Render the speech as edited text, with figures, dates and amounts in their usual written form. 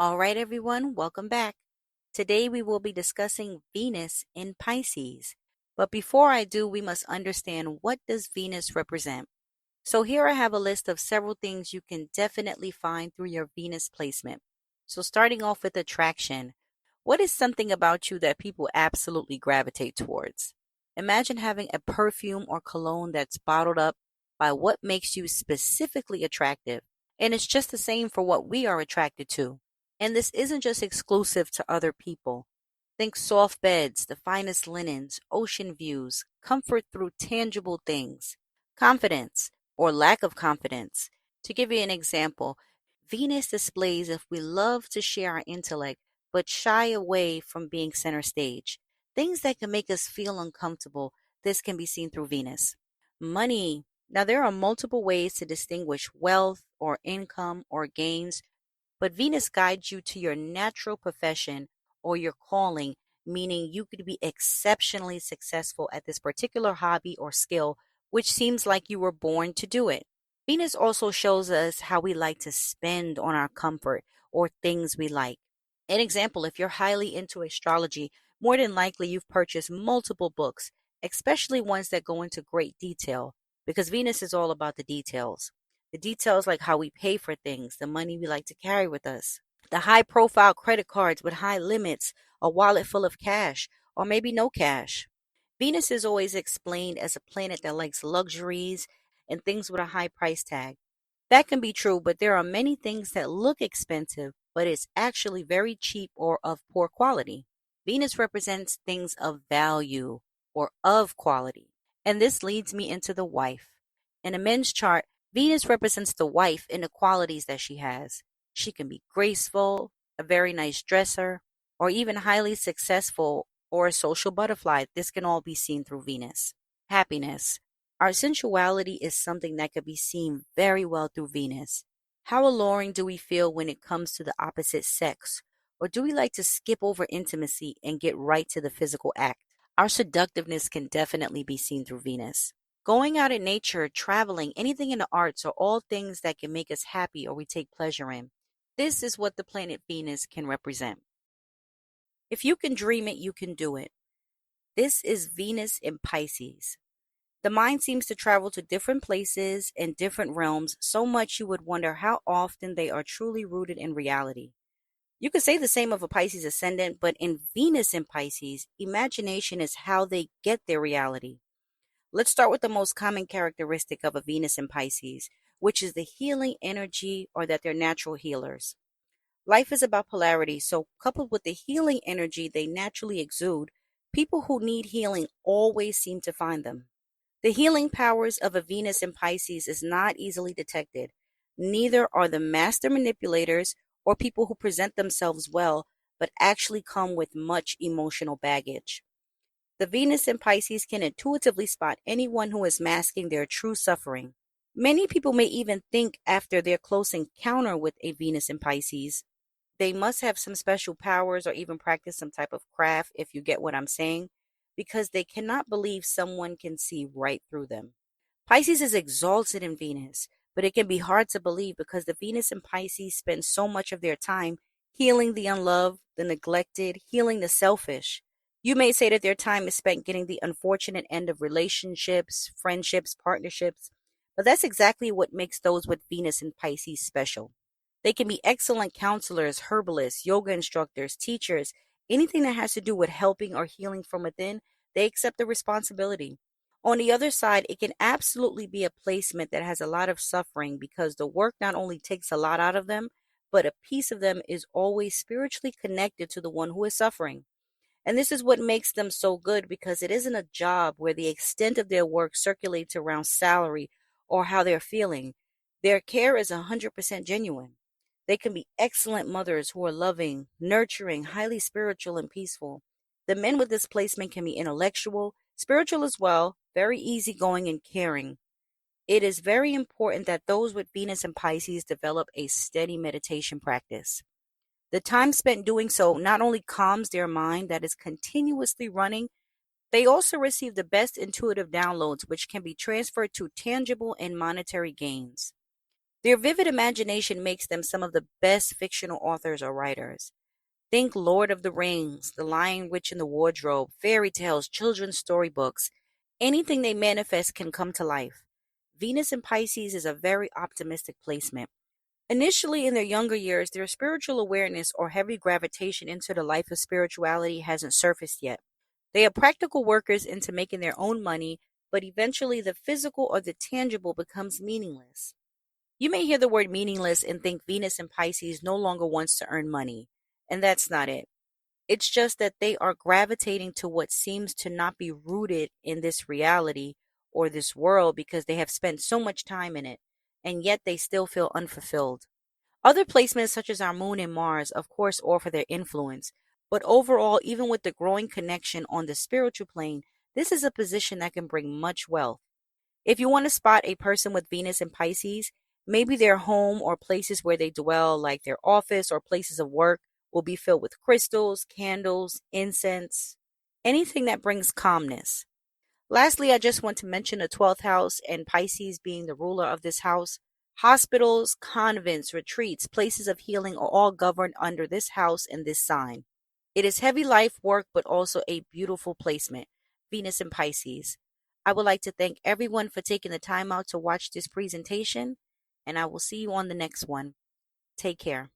All right, everyone, welcome back. Today we will be discussing Venus in Pisces. But before I do, we must understand, what does Venus represent? So here I have a list of several things you can definitely find through your Venus placement. So starting off with attraction, what is something about you that people absolutely gravitate towards? Imagine having a perfume or cologne that's bottled up by what makes you specifically attractive. And it's just the same for what we are attracted to. And this isn't just exclusive to other people. Think soft beds, the finest linens, ocean views, comfort through tangible things, confidence or lack of confidence. To give you an example, Venus displays if we love to share our intellect but shy away from being center stage. Things that can make us feel uncomfortable, this can be seen through Venus. Money. Now, there are multiple ways to distinguish wealth or income or gains, but Venus guides you to your natural profession or your calling, meaning you could be exceptionally successful at this particular hobby or skill, which seems like you were born to do it. Venus also shows us how we like to spend on our comfort or things we like. An example, if you're highly into astrology, more than likely you've purchased multiple books, especially ones that go into great detail, because Venus is all about the details. The details like how we pay for things, the money we like to carry with us, the high profile credit cards with high limits, a wallet full of cash, or maybe no cash. Venus is always explained as a planet that likes luxuries and things with a high price tag. That can be true, but there are many things that look expensive, but it's actually very cheap or of poor quality. Venus represents things of value or of quality. And this leads me into the wife. In a men's chart, Venus represents the wife in the qualities that she has. She can be graceful, a very nice dresser, or even highly successful or a social butterfly. This can all be seen through Venus. Happiness. Our sensuality is something that could be seen very well through Venus. How alluring do we feel when it comes to the opposite sex? Or do we like to skip over intimacy and get right to the physical act? Our seductiveness can definitely be seen through Venus. Going out in nature, traveling, anything in the arts are all things that can make us happy or we take pleasure in. This is what the planet Venus can represent. If you can dream it, you can do it. This is Venus in Pisces. The mind seems to travel to different places and different realms so much you would wonder how often they are truly rooted in reality. You could say the same of a Pisces ascendant, but in Venus in Pisces, imagination is how they get their reality. Let's start with the most common characteristic of a Venus in Pisces, which is the healing energy or that they're natural healers. Life is about polarity, so coupled with the healing energy they naturally exude, people who need healing always seem to find them. The healing powers of a Venus in Pisces is not easily detected. Neither are the master manipulators or people who present themselves well, but actually come with much emotional baggage. The Venus in Pisces can intuitively spot anyone who is masking their true suffering. Many people may even think after their close encounter with a Venus in Pisces, they must have some special powers or even practice some type of craft, if you get what I'm saying, because they cannot believe someone can see right through them. Pisces is exalted in Venus, but it can be hard to believe because the Venus in Pisces spends so much of their time healing the unloved, the neglected, healing the selfish. You may say that their time is spent getting the unfortunate end of relationships, friendships, partnerships, but that's exactly what makes those with Venus in Pisces special. They can be excellent counselors, herbalists, yoga instructors, teachers, anything that has to do with helping or healing from within, they accept the responsibility. On the other side, it can absolutely be a placement that has a lot of suffering because the work not only takes a lot out of them, but a piece of them is always spiritually connected to the one who is suffering. And this is what makes them so good because it isn't a job where the extent of their work circulates around salary or how they're feeling. Their care is 100% genuine. They can be excellent mothers who are loving, nurturing, highly spiritual, and peaceful. The men with this placement can be intellectual, spiritual as well, very easygoing and caring. It is very important that those with Venus and Pisces develop a steady meditation practice. The time spent doing so not only calms their mind that is continuously running, they also receive the best intuitive downloads, which can be transferred to tangible and monetary gains. Their vivid imagination makes them some of the best fictional authors or writers. Think Lord of the Rings, The Lion, Witch, and the Wardrobe, fairy tales, children's storybooks. Anything they manifest can come to life. Venus in Pisces is a very optimistic placement. Initially, in their younger years, their spiritual awareness or heavy gravitation into the life of spirituality hasn't surfaced yet. They are practical workers into making their own money, but eventually the physical or the tangible becomes meaningless. You may hear the word meaningless and think Venus in Pisces no longer wants to earn money, and that's not it. It's just that they are gravitating to what seems to not be rooted in this reality or this world because they have spent so much time in it, and yet they still feel unfulfilled. Other placements, such as our moon and Mars, of course, offer their influence, but overall, even with the growing connection on the spiritual plane, this is a position that can bring much wealth. If you want to spot a person with Venus in Pisces, maybe their home or places where they dwell, like their office or places of work, will be filled with crystals, candles, incense, anything that brings calmness. Lastly, I just want to mention the 12th house and Pisces being the ruler of this house. Hospitals, convents, retreats, places of healing are all governed under this house and this sign. It is heavy life work, but also a beautiful placement. Venus in Pisces. I would like to thank everyone for taking the time out to watch this presentation, and I will see you on the next one. Take care.